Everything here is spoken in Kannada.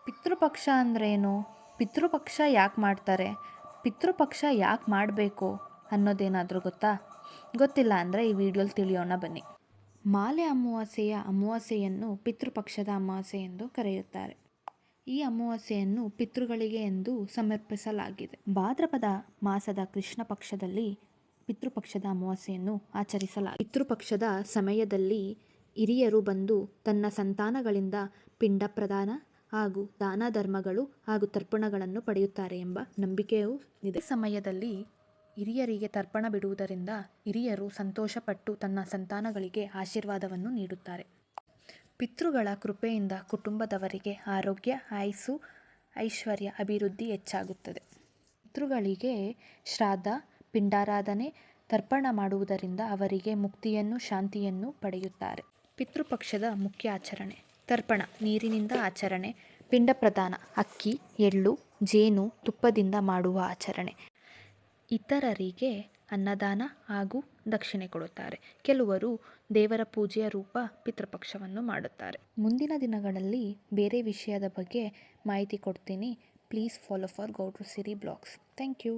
ಪಿತೃಪಕ್ಷ ಅಂದ್ರೇನು? ಪಿತೃಪಕ್ಷ ಯಾಕೆ ಮಾಡ್ತಾರೆ? ಪಿತೃಪಕ್ಷ ಯಾಕೆ ಮಾಡಬೇಕು ಅನ್ನೋದೇನಾದರೂ ಗೊತ್ತಾ? ಗೊತ್ತಿಲ್ಲ ಅಂದರೆ ಈ ವಿಡಿಯೋಲಿ ತಿಳಿಯೋಣ ಬನ್ನಿ. ಮಾಲೆ ಅಮಾವಾಸ್ಯೆಯ ಅಮಾವಾಸ್ಯೆಯನ್ನು ಪಿತೃಪಕ್ಷದ ಅಮಾವಾಸ್ಯೆ ಎಂದು ಕರೆಯುತ್ತಾರೆ. ಈ ಅಮಾವಾಸ್ಯೆಯನ್ನು ಪಿತೃಗಳಿಗೆ ಎಂದು ಸಮರ್ಪಿಸಲಾಗಿದೆ. ಭಾದ್ರಪದ ಮಾಸದ ಕೃಷ್ಣ ಪಕ್ಷದಲ್ಲಿ ಪಿತೃಪಕ್ಷದ ಅಮಾವಾಸ್ಯೆಯನ್ನು ಆಚರಿಸಲಾಗಿದೆ. ಪಿತೃಪಕ್ಷದ ಸಮಯದಲ್ಲಿ ಹಿರಿಯರು ಬಂದು ತನ್ನ ಸಂತಾನಗಳಿಂದ ಪಿಂಡ ಪ್ರದಾನ ಹಾಗೂ ದಾನ ಧರ್ಮಗಳು ಹಾಗೂ ತರ್ಪಣಗಳನ್ನು ಪಡೆಯುತ್ತಾರೆ ಎಂಬ ನಂಬಿಕೆಯೂ ಇದೆ. ಸಮಯದಲ್ಲಿ ಹಿರಿಯರಿಗೆ ತರ್ಪಣ ಬಿಡುವುದರಿಂದ ಹಿರಿಯರು ಸಂತೋಷಪಟ್ಟು ತನ್ನ ಸಂತಾನಗಳಿಗೆ ಆಶೀರ್ವಾದವನ್ನು ನೀಡುತ್ತಾರೆ. ಪಿತೃಗಳ ಕೃಪೆಯಿಂದ ಕುಟುಂಬದವರಿಗೆ ಆರೋಗ್ಯ, ಆಯುಸ್ಸು, ಐಶ್ವರ್ಯ, ಅಭಿವೃದ್ಧಿ ಹೆಚ್ಚಾಗುತ್ತದೆ. ಪಿತೃಗಳಿಗೆ ಶ್ರಾದ್ದ, ಪಿಂಡಾರಾಧನೆ, ತರ್ಪಣ ಮಾಡುವುದರಿಂದ ಅವರಿಗೆ ಮುಕ್ತಿಯನ್ನು, ಶಾಂತಿಯನ್ನು ಪಡೆಯುತ್ತಾರೆ. ಪಿತೃಪಕ್ಷದ ಮುಖ್ಯ ಆಚರಣೆ: ತರ್ಪಣ ನೀರಿನಿಂದ ಆಚರಣೆ, ಪಿಂಡ ಪ್ರದಾನ ಅಕ್ಕಿ, ಎಳ್ಳು, ಜೇನು, ತುಪ್ಪದಿಂದ ಮಾಡುವ ಆಚರಣೆ. ಇತರರಿಗೆ ಅನ್ನದಾನ ಹಾಗೂ ದಕ್ಷಿಣೆ ಕೊಡುತ್ತಾರೆ. ಕೆಲವರು ದೇವರ ಪೂಜೆಯ ರೂಪ ಪಿತೃಪಕ್ಷವನ್ನು ಮಾಡುತ್ತಾರೆ. ಮುಂದಿನ ದಿನಗಳಲ್ಲಿ ಬೇರೆ ವಿಷಯದ ಬಗ್ಗೆ ಮಾಹಿತಿ ಕೊಡ್ತೀನಿ. ಪ್ಲೀಸ್ ಫಾಲೋ ಫಾರ್ ಗೌಡ್ರು ಸಿರಿ ಬ್ಲಾಗ್ಸ್. Thank you.